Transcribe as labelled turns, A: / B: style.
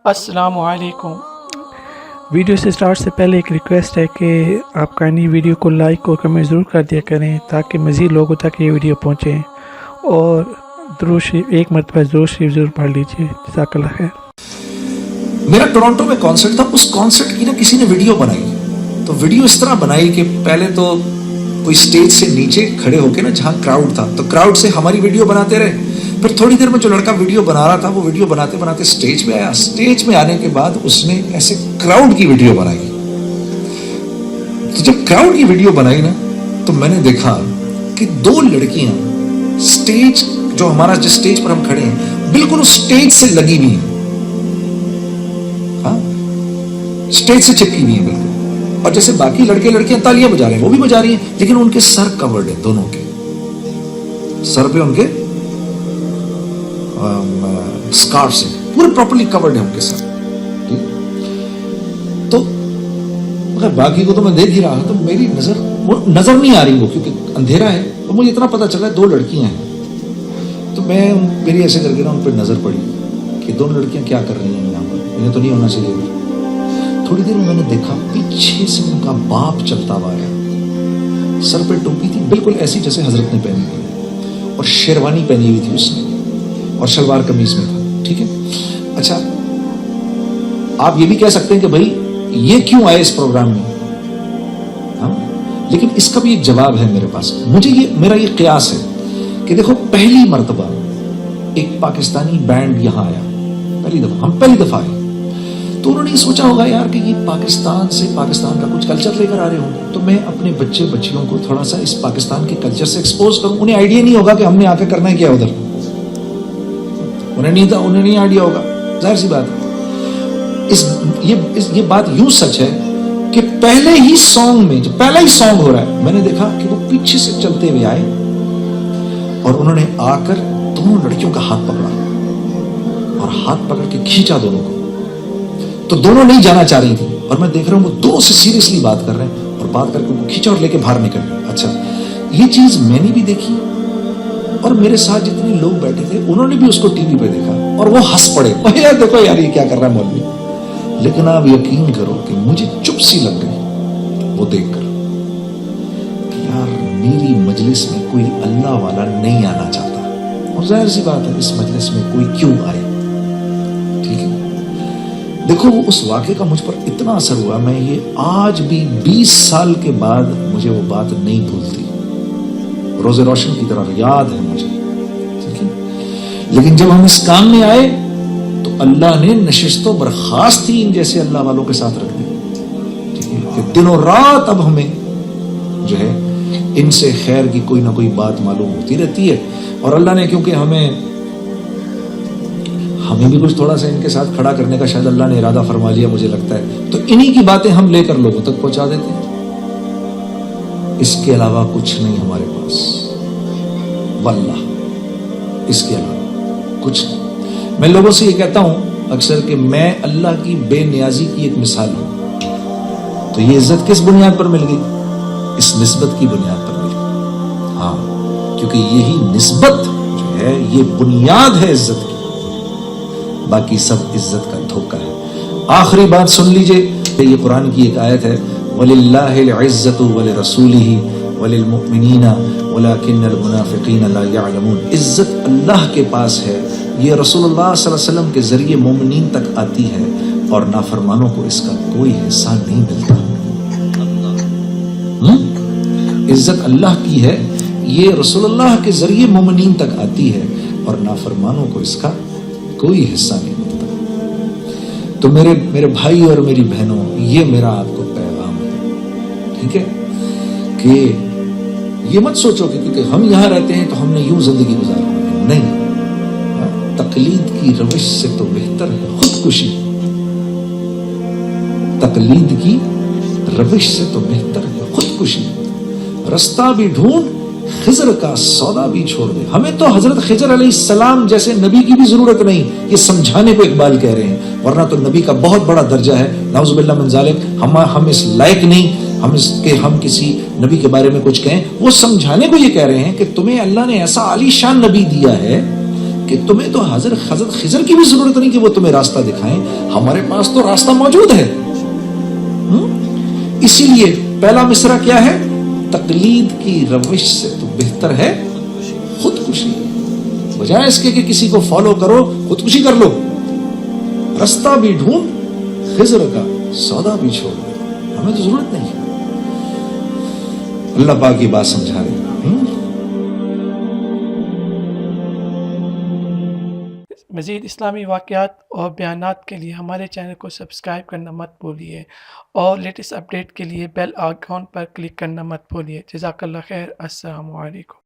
A: السلام علیکم۔ ویڈیو سے سٹارٹ سے پہلے ایک ریکویسٹ ہے کہ آپ کائنڈلی ویڈیو کو لائک اور کمنٹ ضرور کر دیا کریں تاکہ مزید لوگوں تک یہ ویڈیو پہنچے، اور درود شریف ایک مرتبہ درود شریف ضرور پڑھ لیجیے۔ جزاک اللہ خیر۔
B: میرا ٹورانٹو میں کانسرٹ تھا، اس کانسرٹ کی نا کسی نے ویڈیو بنائی، تو ویڈیو اس طرح بنائی کہ پہلے تو کوئی سٹیج سے نیچے کھڑے ہو کے نا جہاں کراؤڈ تھا تو کراؤڈ سے ہماری ویڈیو بناتے رہے، پھر تھوڑی دیر میں جو لڑکا ویڈیو بنا رہا تھا وہ ویڈیو بناتے بناتے سٹیج پہ آیا، سٹیج میں آنے کے بعد اس نے ایسے کراؤڈ کی ویڈیو بنائی۔ تو جب کراؤڈ کی ویڈیو بنائی نا تو میں نے دیکھا کہ دو لڑکیاں سٹیج جو ہمارا جس سٹیج پر ہم کھڑے ہیں بالکل اس سٹیج سے لگی ہوئی ہیں، ہاں سٹیج سے چپکی ہوئی ہیں بالکل، اور جیسے باقی لڑکے لڑکیاں تالیاں بجا رہے ہیں وہ بھی بجا رہی ہیں، لیکن ان کے سر کورڈ ہیں، دونوں کے سر پہ ان کے سکارف سے پورے پراپرلی کورڈ ہیں ان کے سر۔ تو مگر باقی کو تو میں دیکھ ہی رہا تو میری نظر نہیں آ رہی وہ، کیونکہ اندھیرا ہے، تو مجھے اتنا پتا چلا دو لڑکیاں ہیں، تو میں میری ایسے کر کے نا ان پہ نظر پڑی کہ دونوں لڑکیاں کیا کر رہی ہیں یہاں پر، انہیں تو نہیں ہونا چاہیے۔ تھوڑی دیر میں نے دیکھا پیچھے سے ان کا باپ چلتا ہوا آیا، سر پہ ٹوپی تھی بالکل ایسی جیسے حضرت نے پہنی تھی، اور شیروانی پہنی ہوئی تھی اس نے، اور شلوار قمیض میں تھا، ٹھیک ہے۔ اچھا آپ یہ بھی کہہ سکتے ہیں کہ بھائی یہ کیوں آئے اس پروگرام میں، ہاں لیکن اس کا بھی ایک جواب ہے میرے پاس۔ مجھے میرا یہ قیاس ہے کہ دیکھو پہلی مرتبہ ایک پاکستانی بینڈ یہاں آیا، ہم پہلی دفعہ آئے، تو انہوں نے یہ سوچا ہوگا یار کہ یہ پاکستان سے پاکستان کا کچھ کلچر لے کر آ رہے ہوں گے، تو میں اپنے بچے بچیوں کو تھوڑا سا اس پاکستان کے کلچر سے ایکسپوز کروں۔ انہیں آئیڈیا نہیں ہوگا کہ ہم نے آ کے کرنا ہے کیا ادھر، انہیں نہیں آئیڈیا ہوگا، ظاہر سی بات ہے۔ یہ بات یوں سچ ہے کہ پہلے ہی سانگ میں، جب پہلا ہی سانگ ہو رہا ہے، میں نے دیکھا کہ وہ پیچھے سے چلتے ہوئے آئے اور انہوں نے آ کر دونوں لڑکیوں کا ہاتھ پکڑا اور ہاتھ پکڑ کے کھینچا دونوں کو، تو دونوں نہیں جانا چاہ رہی تھی، اور میں دیکھ رہا ہوں وہ دونوں سے سیریسلی بات کر رہے ہیں، اور بات کر کے وہ کھینچا اور لے کے باہر نکل گئے۔ اچھا یہ چیز میں نے بھی دیکھی، اور میرے ساتھ جتنے لوگ بیٹھے تھے انہوں نے بھی اس کو ٹی وی پہ دیکھا اور وہ ہنس پڑے، یار دیکھو یار یہ کیا کر رہا ہے مولوی۔ لیکن آپ یقین کرو کہ مجھے چپ سی لگ گئی وہ دیکھ کر کہ یار میری مجلس میں کوئی اللہ والا نہیں آنا چاہتا، اور ظاہر سی بات ہے اس مجلس میں کوئی کیوں آئے، ٹھیک ہے۔ دیکھو وہ اس واقعے کا مجھ پر اتنا اثر ہوا، میں یہ آج بھی 20 سال کے بعد مجھے وہ بات نہیں بھولتی، روز روشن کی طرح یاد ہے مجھے، ٹھیک ہے۔ لیکن جب ہم اس کام میں آئے تو اللہ نے نشست و برخاست ہی ان جیسے اللہ والوں کے ساتھ رکھ دی، ٹھیک ہے، کہ دن و رات اب ہمیں جو ہے ان سے خیر کی کوئی نہ کوئی بات معلوم ہوتی رہتی ہے، اور اللہ نے کیونکہ ہمیں بھی کچھ تھوڑا سا ان کے ساتھ کھڑا کرنے کا شاید اللہ نے ارادہ فرما لیا مجھے لگتا ہے، تو انہی کی باتیں ہم لے کر لوگوں تک پہنچا دیتے ہیں، اس کے علاوہ کچھ نہیں ہمارے پاس، واللہ اس کے علاوہ کچھ نہیں۔ میں لوگوں سے یہ کہتا ہوں اکثر کہ میں اللہ کی بے نیازی کی ایک مثال ہوں، تو یہ عزت کس بنیاد پر مل گئی؟ اس نسبت کی بنیاد پر مل گئی، ہاں کیونکہ یہی نسبت جو ہے یہ بنیاد ہے عزت کی، باقی سب عزت کا دھوکہ ہے۔ آخری بات سن لیجئے، یہ قرآن کی ایک آیت ہے، وَلِلَّهِ الْعِزَّةُ وَلِرَسُولِهِ وَلِلْمُؤْمِنِينَ وَلَكِنَّ الْمُنَافِقِينَ لَا يَعْلَمُونَ۔ عزت اللہ کے پاس ہے، یہ رسول اللہ صلی اللہ علیہ وسلم کے ذریعے مومنین تک آتی ہے، اور نافرمانوں کو اس کا کوئی حصہ نہیں ملتا۔ عزت اللہ کی ہے، یہ رسول اللہ کے ذریعے مومنین تک آتی ہے، اور نافرمانوں کو اس کا کوئی حصہ نہیں ملتا۔ تو میرے بھائی اور میری بہنوں، یہ میرا آپ کو پیغام ہے، ٹھیک ہے، کہ یہ مت سوچو کہ کیونکہ ہم یہاں رہتے ہیں تو ہم نے یوں زندگی گزارنی ہے، نہیں، تقلید کی روش سے تو بہتر ہے خودکشی، تقلید کی روش سے تو بہتر ہے خودکشی، رستہ بھی ڈھونڈ خضر کا سودا بھی چھوڑ دے۔ ہمیں تو حضرت خضر علیہ السلام جیسے نبی کی بھی ضرورت نہیں، یہ سمجھانے کو اقبال کہہ رہے ہیں، ورنہ تو نبی کا بہت بڑا درجہ ہے، نعوذ باللہ من ذالک، ہم اس لائق نہیں ہم کسی نبی کے بارے میں کچھ کہیں۔ وہ سمجھانے کو یہ کہہ رہے ہیں کہ تمہیں اللہ نے ایسا عالی شان نبی دیا ہے کہ تمہیں تو حضرت خضر کی بھی ضرورت نہیں کہ وہ تمہیں راستہ دکھائیں، ہمارے پاس تو راستہ موجود ہے۔ اسی لیے پہلا مصرع کیا ہے؟ تقلید کی روش سے تو بہتر ہے خودکشی، بجائے اس کے کہ کسی کو فالو کرو، خودکشی کر لو۔ رستہ بھی ڈھونڈ، خضر کا سودا بھی چھوڑ، ہمیں تو ضرورت نہیں ہے۔ اللہ پاک کی بات سمجھا رہے۔
A: مزید اسلامی واقعات اور بیانات کے لیے ہمارے چینل کو سبسکرائب کرنا مت بھولیے اور لیٹسٹ اپڈیٹ کے لیے بیل آئیکن پر کلک کرنا مت بھولیے۔ جزاک اللہ خیر۔ السلام علیکم۔